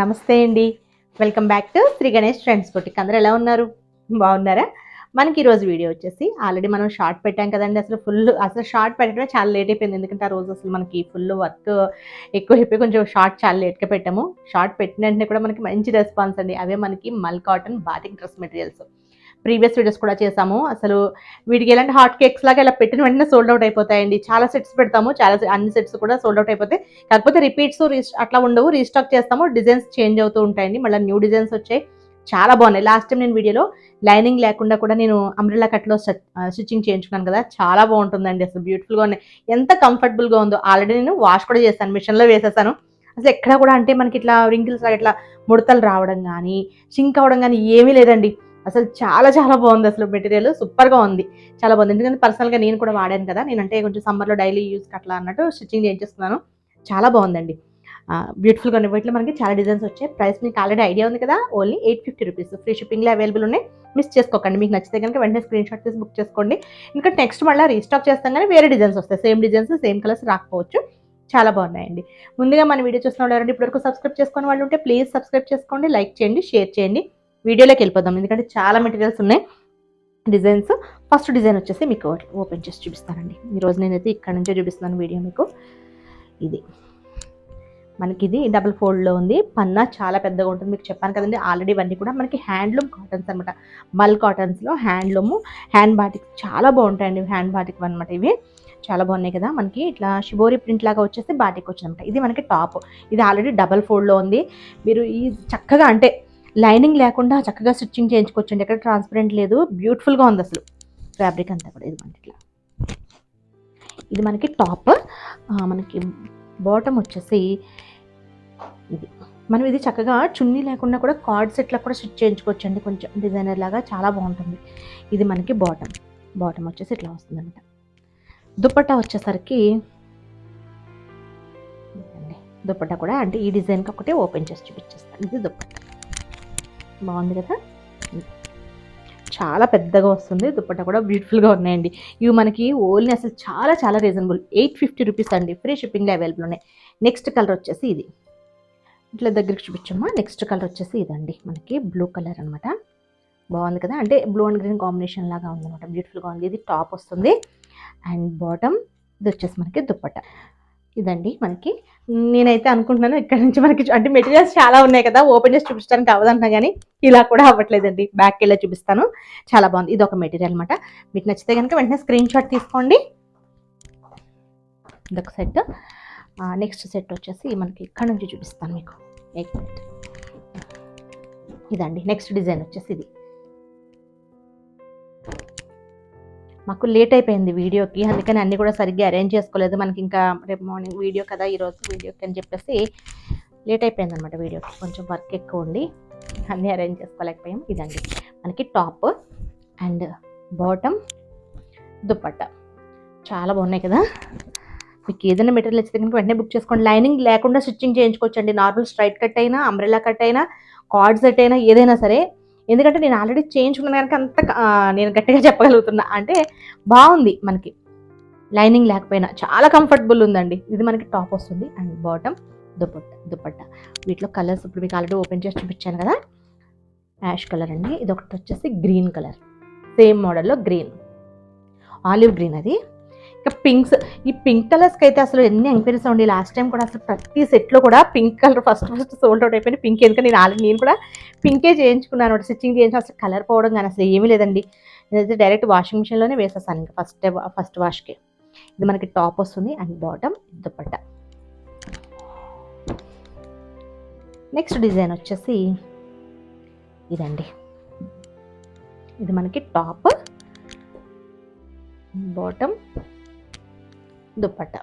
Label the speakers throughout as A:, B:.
A: నమస్తే అండి. Welcome back to Sri Ganesh trends boutique. అందరూ ఎలా ఉన్నారు? బాగున్నారా? మనకి ఈరోజు వీడియో వచ్చేసి ఆల్రెడీ మనం షార్ట్ పెట్టాం కదండి. అసలు షార్ట్ పెట్టడమే చాలా లేట్ అయిపోయింది. ఎందుకంటే ఆ రోజు అసలు మనకి ఫుల్ వర్క్ ఎక్కువైపోయి కొంచెం షార్ట్ చాలా లేట్గా పెట్టాము. షార్ట్ పెట్టిన వెంటనే కూడా మనకి మంచి రెస్పాన్స్ అండి. అవే మనకి మల్ cotton batik dress materials. Previous videos కూడా చేసాము. అసలు వీటికి ఎలాంటి హాట్ కేక్స్ లాగా ఇలా పెట్టిన వెంటనే సోల్డ్ అవుట్ అయిపోతాయండి. చాలా సెట్స్ పెడతాము, అన్ని సెట్స్ కూడా సోల్డ్ అవుట్ అయిపోతాయి. కాకపోతే రిపీట్స్ అట్లా ఉండవు, రీస్టాక్ చేస్తాము, డిజైన్స్ చేంజ్ అవుతూ ఉంటాయండి. మళ్ళీ న్యూ డిజైన్స్ వచ్చాయి, చాలా బాగున్నాయి. లాస్ట్ టైం నేను వీడియోలో లైనింగ్ లేకుండా కూడా నేను అంబ్రెల్లా కట్లో స్టిచ్చింగ్ చేయించుకున్నాను కదా, చాలా బాగుంటుందండి. అసలు బ్యూటిఫుల్గా ఉన్నాయి, ఎంత కంఫర్టబుల్గా ఉందో. ఆల్రెడీ నేను వాష్ కూడా చేశాను, మిషన్లో వేసేసాను. అసలు ఎక్కడ కూడా అంటే మనకి ఇట్లా రింకిల్స్ ఇట్లా ముడతలు రావడం కానీ సింక్ అవ్వడం కానీ ఏమీ లేదండి. అసలు చాలా చాలా బాగుంది. అసలు మెటీరియల్ సూపర్గా ఉంది, చాలా బాగుంది. ఎందుకంటే పర్సనల్గా నేను కూడా వాడాను కదా, నేనంటే కొంచెం సమ్మర్లో డైలీ యూస్కి అట్లా అన్నట్టు స్టిచ్చింగ్ చేయించేస్తున్నాను. చాలా బాగుందండి, బ్యూటిఫుల్గా ఉన్నాయి. వీటిలో మనకి చాలా డిజైన్స్ వచ్చాయి. ప్రైస్ మీకు ఆల్రెడీ ఐడియా ఉంది కదా, ఓన్లీ 850 రూపీస్. ఫ్రీ షిప్పింగ్లో అవైలబుల్ ఉన్నాయి, మిస్ చేసుకోకండి. మీకు నచ్చితే కనుక వెంటనే స్క్రీన్ షాట్ తీసి బుక్ చేసుకోండి. ఇంకా నెక్స్ట్ మళ్ళీ రీస్టాక్ చేస్తాం కానీ వేరే డిజైన్స్ వస్తాయి, సేమ్ డిజైన్స్ సేమ్ కలర్స్ రాకపోవచ్చు. చాలా బాగున్నాయండి. ముందుగా మన వీడియో చూసిన వాళ్ళు ఎవరంటే ఇప్పటివరకు సబ్స్క్రైబ్ చేసుకుని వాళ్ళు ఉంటే ప్లీజ్ సబ్స్క్రైబ్ చేసుకోండి, లైక్ చేయండి, షేర్ చేయండి. వీడియోలోకి వెళ్ళిపోదాం, ఎందుకంటే చాలా మెటీరియల్స్ ఉన్నాయి, డిజైన్స్. ఫస్ట్ డిజైన్ వచ్చేసి మీకు ఓపెన్ చేసి చూపిస్తానండి. ఈరోజు నేనైతే ఇక్కడ నుంచే చూపిస్తున్నాను వీడియో మీకు. ఇది మనకి ఇది డబుల్ ఫోల్డ్లో ఉంది. పన్నా చాలా పెద్దగా ఉంటుంది, మీకు చెప్పాను కదండి ఆల్రెడీ. ఇవన్నీ కూడా మనకి హ్యాండ్లూమ్ కాటన్స్ అనమాట, మల్ కాటన్స్లో హ్యాండ్లూమ్, హ్యాండ్ బాటిక్ చాలా బాగుంటాయండి. హ్యాండ్ బాటిక్ అనమాట ఇవి, చాలా బాగున్నాయి కదా. మనకి ఇట్లా షిబోరి ప్రింట్ లాగా వచ్చేసి బాటిక్ వచ్చిందన్నమాట. ఇది మనకి టాప్, ఇది ఆల్రెడీ డబల్ ఫోల్డ్లో ఉంది. మీరు ఈ చక్కగా అంటే లైనింగ్ లేకుండా చక్కగా స్టిచ్చింగ్ చేయించుకోవచ్చండి. ఎక్కడ ట్రాన్స్పరెంట్ లేదు, బ్యూటిఫుల్గా ఉంది అసలు ఫ్యాబ్రిక్ అంతా కూడా. ఇది మనకి ఇట్లా, ఇది మనకి టాప్. మనకి బాటమ్ వచ్చేసి ఇది. మనం ఇది చక్కగా చున్నీ లేకుండా కూడా కార్డ్ సెట్లా కూడా స్టిచ్ చేయించుకోవచ్చండి, కొంచెం డిజైనర్ లాగా, చాలా బాగుంటుంది. ఇది మనకి బాటమ్ వచ్చేసి ఇట్లా వస్తుంది అనమాట. దుపట్టా వచ్చేసరికి దుపట్టా కూడా అంటే ఈ డిజైన్కి ఒకటే ఓపెన్ చేసి చూపించేస్తాను. ఇది దుపట్టా, బాగుంది కదా, చాలా పెద్దగా వస్తుంది. దుపట్టా కూడా బ్యూటిఫుల్గా ఉన్నాయండి. ఇవి మనకి ఓన్లీ అసలు చాలా చాలా రీజనబుల్, 850 రూపీస్ అండి. ఫ్రీ షిప్పింగ్లో అవైలబుల్ ఉన్నాయి. నెక్స్ట్ కలర్ వచ్చేసి ఇది, ఇట్లా దగ్గరికి చూపించమ్మా. నెక్స్ట్ కలర్ వచ్చేసి ఇదండి, మనకి బ్లూ కలర్ అనమాట. బాగుంది కదా, అంటే బ్లూ అండ్ గ్రీన్ కాంబినేషన్ లాగా ఉందన్నమాట, బ్యూటిఫుల్గా ఉంది. ఇది టాప్ వస్తుంది అండ్ బాటమ్. ఇది వచ్చేసి మనకి దుపట్టా. ఇదండి మనకి. నేనైతే అనుకుంటున్నాను ఇక్కడ నుంచి మనకి అంటే మెటీరియల్స్ చాలా ఉన్నాయి కదా, ఓపెన్ చేసి చూపించడానికి అవ్వదంటున్నా కానీ ఇలా కూడా అవ్వట్లేదండి. బ్యాక్ వెళ్ళి చూపిస్తాను, చాలా బాగుంది. ఇది ఒక మెటీరియల్ అనమాట. మీకు నచ్చితే కనుక వెంటనే స్క్రీన్ షాట్ తీసుకోండి. ఇదొక సెట్. నెక్స్ట్ సెట్ వచ్చేసి మనకి ఇక్కడ నుంచి చూపిస్తాను మీకు. ఇదండి నెక్స్ట్ డిజైన్ వచ్చేసి ఇది. మాకు లేట్ అయిపోయింది వీడియోకి, అందుకని అన్నీ కూడా సరిగ్గా అరేంజ్ చేసుకోలేదు. మనకి ఇంకా రేపు మార్నింగ్ వీడియో కదా, ఈరోజు వీడియోకి అని చెప్పేసి లేట్ అయిపోయింది అనమాట. వీడియోకి కొంచెం వర్క్ ఎక్కువ ఉండి అన్నీ అరేంజ్ చేసుకోలేకపోయాం. ఇదండి మనకి టాప్ అండ్ బాటమ్, దుపట్టా, చాలా బాగున్నాయి కదా. మీకు ఏదైనా మెటీరియల్ ఇస్తే కనుక వెంటనే బుక్ చేసుకోండి. లైనింగ్ లేకుండా స్టిచ్చింగ్ చేయించుకోవచ్చండి. నార్మల్ స్ట్రైట్ కట్ అయినా, అంబ్రెల్లా కట్ అయినా, కార్డ్ సెట్ అయినా, ఏదైనా సరే. ఎందుకంటే నేను ఆల్రెడీ చేయించుకున్నాను కనుక అంత నేను గట్టిగా చెప్పగలుగుతున్నా. అంటే బాగుంది మనకి, లైనింగ్ లేకపోయినా చాలా కంఫర్టబుల్ ఉందండి. ఇది మనకి టాప్ వస్తుంది అండ్ బాటమ్, దుపట్టా. వీటిలో కలర్స్ ఇప్పుడు మీకు ఆల్రెడీ ఓపెన్ చేసి చూపించాను కదా. యాష్ కలర్ అండి, ఇది ఒకటి వచ్చేసి గ్రీన్ కలర్, సేమ్ మోడల్లో గ్రీన్, ఆలివ్ గ్రీన్. అది ఇంకా పింక్స్. ఈ పింక్ కలర్స్కి అయితే అసలు ఎన్ని ఎంక్వైరీస్ ఉండి, లాస్ట్ టైం కూడా అసలు ప్రతి సెట్లో కూడా pink colour first sold out అయిపోయింది. పింక్, ఎందుకంటే నేను కూడా పింకే చేయించుకున్నాను, స్టిచ్చింగ్ చేయించిన. అసలు కలర్ పోవడం కానీ అసలు ఏమీ లేదండి. నేనైతే డైరెక్ట్ వాషింగ్ మిషన్లోనే వేసేసాను ఇంకా ఫస్ట్ వాష్కి. ఇది మనకి టాప్ వస్తుంది and bottom, dupatta. Next design వచ్చేసి ఇదండి. ఇది మనకి టాప్, బాటమ్, దుపట్టా,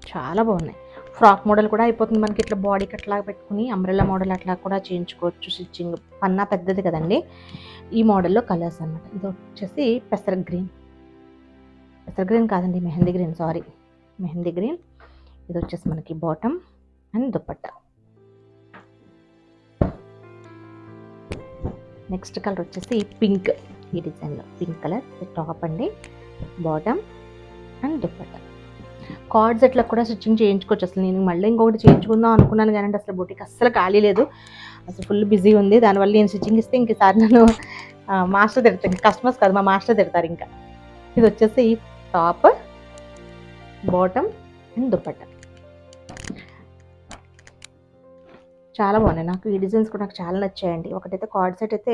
A: చాలా బాగున్నాయి. ఫ్రాక్ మోడల్ కూడా అయిపోతుంది మనకి. ఇట్లా బాడీ కట్లాగా పెట్టుకుని అంబ్రెల్లా మోడల్ అట్లా కూడా చేయించుకోవచ్చు స్టిచ్చింగ్. పన్నా పెద్దది కదండి. ఈ మోడల్లో కలర్స్ అనమాట. ఇది వచ్చేసి పెసర గ్రీన్ కాదండి, mehndi green, sorry, mehndi green. ఇది వచ్చేసి మనకి bottom and dupatta. Next colour వచ్చేసి పింక్, ఈ డిజైన్లో పింక్ కలర్. టాప్ అండి, బాటమ్ అండ్ దుపట్టా. కార్డ్ సెట్లకు కూడా స్టిచ్చింగ్ చేయించుకోవచ్చు. అసలు నేను మళ్ళీ ఇంకొకటి చేయించుకుందాం అనుకున్నాను కానీ అసలు బొటిక్ అస్సలు ఖాళీ లేదు, అసలు ఫుల్ బిజీ ఉంది. దానివల్ల నేను స్టిచ్చింగ్ ఇస్తే ఇంకసారి నన్ను మాస్టర్ తిడతారు, కస్టమర్స్ కాదు మా మాస్టర్ తిడతారు ఇంకా. ఇది వచ్చేసి టాప్, బాటమ్ అండ్ దుపట్టా. చాలా బాగున్నాయి, నాకు ఈ డిజైన్స్ కూడా నాకు చాలా నచ్చాయండి. ఒకటైతే కార్డ్ సెట్ అయితే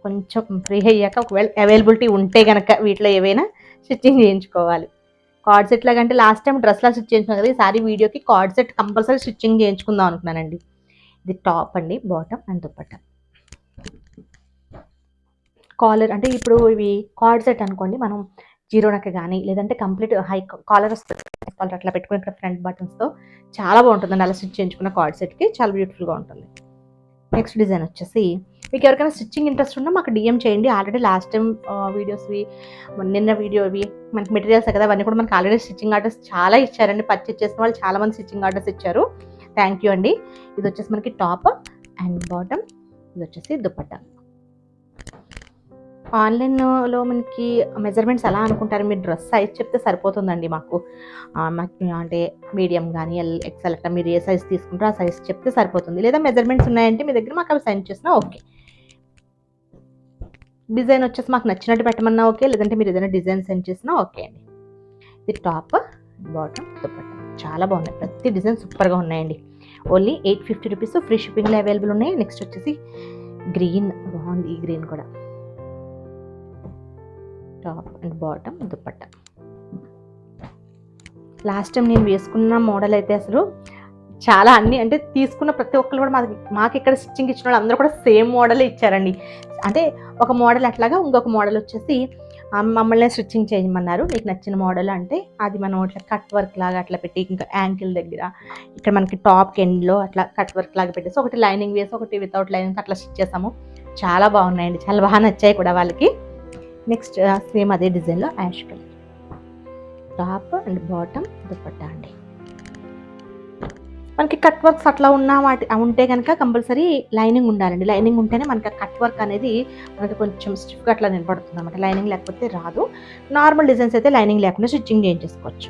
A: కొంచెం ఫ్రీ అయ్యాక ఒకవేళ అవైలబిలిటీ ఉంటే కనుక వీటిలో ఏవైనా స్టిచ్చింగ్ చేయించుకోవాలి. కార్డ్ సెట్ లాగంటే లాస్ట్ టైం డ్రెస్లా స్టిచ్ చేయించుకున్నాను కదా, ఈసారి వీడియోకి కార్డ్ సెట్ కంపల్సరీ స్టిచ్చింగ్ చేయించుకుందాం అనుకున్నానండి. ఇది టాప్ అండి, బాటమ్ అండ్ దుపట్టా. కాలర్ అంటే ఇప్పుడు ఇవి కార్డ్ సెట్ అనుకోండి, మనం జీరో నెక్ కానీ లేదంటే కంప్లీట్ హై కాలర్ వస్తుంది, కాలర్ అట్లా పెట్టుకుని ఇక్కడ ఫ్రంట్ బటన్స్తో చాలా బాగుంటుందండి. అలా స్టిచ్ చేయించుకున్న కార్డ్ సెట్కి చాలా బ్యూటిఫుల్గా ఉంటుంది. నెక్స్ట్ డిజైన్ వచ్చేసి మీకు ఎవరికైనా స్టిచ్చింగ్ ఇంట్రెస్ట్ ఉన్నా మాకు డిఎం చేయండి. ఆల్రెడీ లాస్ట్ టైం వీడియోస్వి, నిన్న వీడియోవి మనకి మెటీరియల్స్ కదా, అవన్నీ కూడా మనకి ఆల్రెడీ స్టిచ్చింగ్ ఆర్డర్స్ చాలా ఇచ్చారండి. పర్చేస్ చేసిన వాళ్ళు చాలా మంది స్టిచ్చింగ్ ఆర్డర్స్ ఇచ్చారు, థ్యాంక్ యూ అండి. ఇది వచ్చేసి మనకి టాప్ అండ్ బాటమ్, ఇది వచ్చేసి దుపట్టా. ఆన్లైన్లో మనకి మెజర్మెంట్స్ ఎలా అనుకుంటారు, మీరు డ్రెస్ సైజ్ చెప్తే సరిపోతుందండి మాకు. అంటే మీడియం కానీ ఎక్సెల్ అట్లా మీరు ఏ సైజ్ తీసుకుంటారో ఆ సైజ్ చెప్తే సరిపోతుంది. లేదా మెజర్మెంట్స్ ఉన్నాయంటే మీ దగ్గర మాకు అవి సెండ్ చేసినా ఓకే. డిజైన్ వచ్చేసి మాకు నచ్చినట్టు పెట్టమన్నా ఓకే, లేదంటే మీరు ఏదైనా డిజైన్ సెండ్ చేసినా ఓకే అండి. ఇది టాప్, బాటమ్, దుపట్టా. చాలా బాగున్నాయి, ప్రతి డిజైన్ సూపర్గా ఉన్నాయండి. ఓన్లీ 850 రూపీస్, ఫ్రీ షిప్పింగ్లో అవైలబుల్ ఉన్నాయి. నెక్స్ట్ వచ్చేసి గ్రీన్, బాగుంది ఈ గ్రీన్ కూడా. Top and bottom, dupatta. Last time నేను వేసుకున్న మోడల్ అయితే అసలు చాలా అన్ని అంటే తీసుకున్న ప్రతి ఒక్కరు కూడా మాకు ఇక్కడ స్టిచ్చింగ్ ఇచ్చిన వాళ్ళు అందరూ కూడా సేమ్ మోడలే ఇచ్చారండి. అంటే ఒక మోడల్ అట్లాగా ఇంకొక మోడల్ వచ్చేసి మమ్మల్ని స్టిచ్చింగ్ చేయమన్నారు, మీకు నచ్చిన మోడల్ అంటే అది మనం ఇట్లా కట్ వర్క్ లాగా అట్లా పెట్టి, ఇంకా యాంకిల్ దగ్గర ఇక్కడ మనకి టాప్ ఎండ్లో అట్లా కట్ వర్క్ లాగా పెట్టేసి ఒకటి లైనింగ్ వేసి ఒకటి వితౌట్ లైనింగ్ అట్లా స్టిచ్ చేసాము. చాలా బాగున్నాయండి, చాలా బాగా నచ్చాయి కూడా వాళ్ళకి. నెక్స్ట్ సేమ్ అదే డిజైన్లో ash colour, top and bottom, dupatta అండి. మనకి కట్ వర్క్స్ అట్లా ఉన్న ఉంటే కనుక కంపల్సరీ లైనింగ్ ఉండాలండి. లైనింగ్ ఉంటేనే మనకి కట్ వర్క్ అనేది మనకి కొంచెం స్టిఫ్గా అట్లా నిలబడుతుంది అనమాట. లైనింగ్ లేకపోతే రాదు. నార్మల్ డిజైన్స్ అయితే లైనింగ్ లేకుండా స్టిచ్చింగ్ చేయించేసుకోవచ్చు.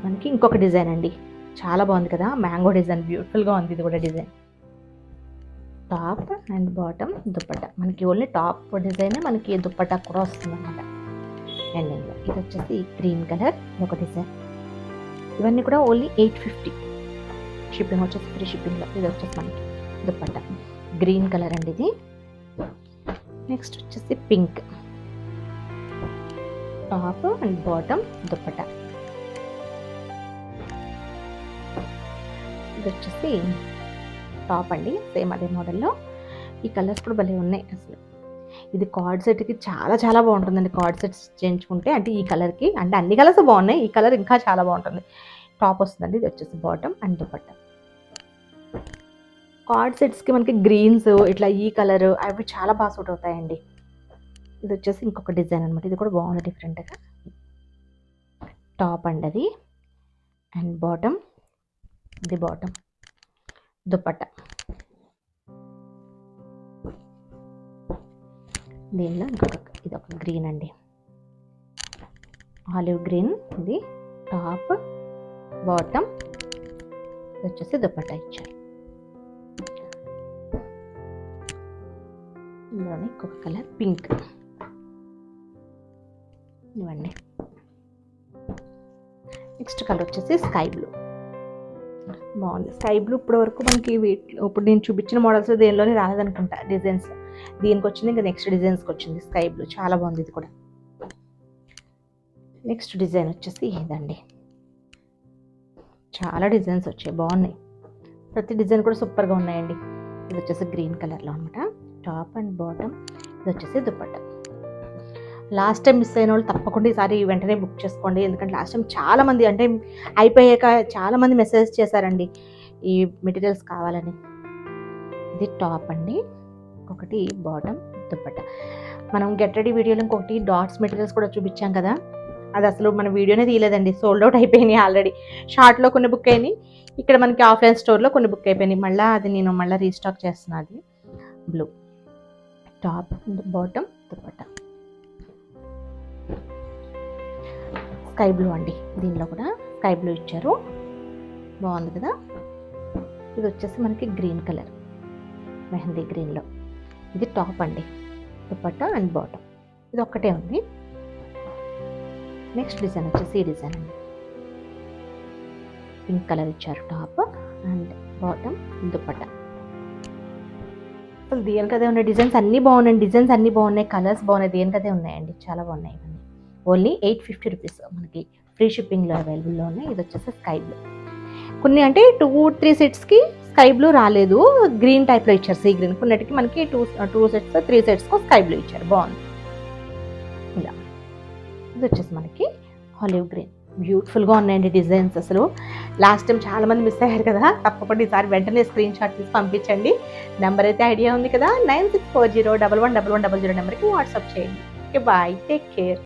A: మనకి ఇంకొక డిజైన్ అండి, చాలా బాగుంది కదా, మ్యాంగో డిజైన్, బ్యూటిఫుల్గా ఉంది ఇది కూడా design. Top and bottom, dupatta. మనకి ఓన్లీ టాప్ డిజైన్ మనకి దుపట్టా కూడా వస్తుంది అనమాట ఎండింగ్లో. ఇది వచ్చేసి గ్రీన్ కలర్ ఒక డిజైన్. ఇవన్నీ కూడా ఓన్లీ 850, షిప్పింగ్ వచ్చేసి ఫ్రీ షిప్పింగ్లో. ఇది వచ్చేసి మనకి దుపట్టా గ్రీన్ కలర్ అండి ఇది. నెక్స్ట్ వచ్చేసి pink, top and bottom, dupatta. ఇది వచ్చేసి టాప్ అండి, సేమ్ అదే మోడల్లో. ఈ కలర్స్ కూడా భలే ఉన్నాయి అసలు. ఇది కార్డ్ సెట్కి చాలా చాలా బాగుంటుందండి. కార్డ్ సెట్స్ చేయించుకుంటే అంటే ఈ కలర్కి, అంటే అన్ని కలర్స్ బాగున్నాయి, ఈ కలర్ ఇంకా చాలా బాగుంటుంది. టాప్ వస్తుందండి, ఇది వచ్చేసి బాటమ్ అండ్ దుపట్టా. కార్డ్ సెట్స్కి మనకి గ్రీన్స్ ఇట్లా ఈ కలర్ అవి చాలా బాగా సూట్ అవుతాయండి. ఇది వచ్చేసి ఇంకొక డిజైన్ అనమాట, ఇది కూడా బాగుంది డిఫరెంట్గా. టాప్ అండి అది, అండ్ బాటమ్, ఇది బాటమ్, దుపట్టా. దీనిలో ఇది ఒక గ్రీన్ అండి, ఆలివ్ గ్రీన్. ఇది టాప్, బాటమ్, ఇది వచ్చేసి దుపట్టా ఇచ్చారు. ఇందులోనే ఇంకొక కలర్ పింక్. ఇవ్వండి. నెక్స్ట్ కలర్ వచ్చేసి స్కై బ్లూ, బాగుంది స్కై బ్లూ. ఇప్పటి వరకు మనకి ఇప్పుడు నేను చూపించిన మోడల్స్ దేనిలోనే రాలేదనుకుంటా డిజైన్స్. దీనికి వచ్చింది, ఇంకా నెక్స్ట్ డిజైన్స్కి వచ్చింది స్కై బ్లూ, చాలా బాగుంది ఇది కూడా. నెక్స్ట్ డిజైన్ వచ్చేసి ఇదండి, చాలా డిజైన్స్ వచ్చాయి, బాగున్నాయి. ప్రతి డిజైన్ కూడా సూపర్గా ఉన్నాయండి. ఇది వచ్చేసి గ్రీన్ కలర్లో అనమాట, టాప్ అండ్ బాటమ్. ఇది వచ్చేసి దుపట్టా. లాస్ట్ టైం మిస్ అయిన వాళ్ళు తప్పకుండా ఈసారి వెంటనే బుక్ చేసుకోండి, ఎందుకంటే లాస్ట్ టైం చాలామంది అంటే అయిపోయాక చాలామంది మెసేజ్ చేశారండి ఈ మెటీరియల్స్ కావాలని. ఇది టాప్ అండి, ఒకటి బాటమ్, దుపట్టా. మనం గెట్ రెడీ వీడియోలో ఇంకొకటి డాట్స్ మెటీరియల్స్ కూడా చూపించాం కదా, అది అసలు మన వీడియోనే తీయలేదండి, సోల్డ్ అవుట్ అయిపోయినాయి ఆల్రెడీ. షార్ట్లో కొన్ని బుక్ అయినాయి, ఇక్కడ మనకి ఆఫ్లైన్ స్టోర్లో కొన్ని బుక్ అయిపోయినాయి. మళ్ళీ అది నేను మళ్ళీ రీస్టాక్ చేస్తున్నాను. అది blue, top and bottom, dupatta. Sky blue అండి, దీనిలో కూడా స్కై బ్లూ ఇచ్చారు, బాగుంది కదా. ఇది వచ్చేసి మనకి గ్రీన్ కలర్, మెహందీ గ్రీన్లో. ఇది టాప్ అండి, దుపట్టా అండ్ బాటమ్, ఇది ఒక్కటే ఉంది. నెక్స్ట్ డిజైన్ వచ్చేసి ఈ డిజైన్ అండి, పింక్ కలర్ ఇచ్చారు టాప్ అండ్ బాటమ్, దుపట్టా. అసలు దేనికదే ఉన్నాయి, డిజైన్స్ అన్నీ బాగున్నాయి, కలర్స్ బాగున్నాయి, దేనికదే ఉన్నాయండి, చాలా బాగున్నాయి ఇవన్నీ. ఓన్లీ 850 రూపీస్ మనకి ఫ్రీ షిప్పింగ్లో అవైలబుల్లో ఉన్నాయి. ఇది వచ్చేసి స్కై బ్లూ. కొన్ని అంటే 2-3 సెట్స్కి స్కై బ్లూ రాలేదు, గ్రీన్ టైప్లో ఇచ్చారు, సీ గ్రీన్. కొన్నిటికి మనకి 2 సెట్స్ 3 సెట్స్కో స్కై బ్లూ ఇచ్చారు, బాగుంది ఇలా. ఇది వచ్చేసి మనకి ఆలివ్ గ్రీన్, బ్యూటిఫుల్గా ఉన్నాయండి డిజైన్స్. అసలు లాస్ట్ టైం చాలామంది మిస్ అయ్యారు కదా, తప్పకుండా ఈసారి వెంటనే స్క్రీన్ షాట్ తీసి పంపించండి. నెంబర్ అయితే ఐడియా ఉంది కదా, 9640111100 నెంబర్కి వాట్సాప్ చేయండి. Okay, bye, take care.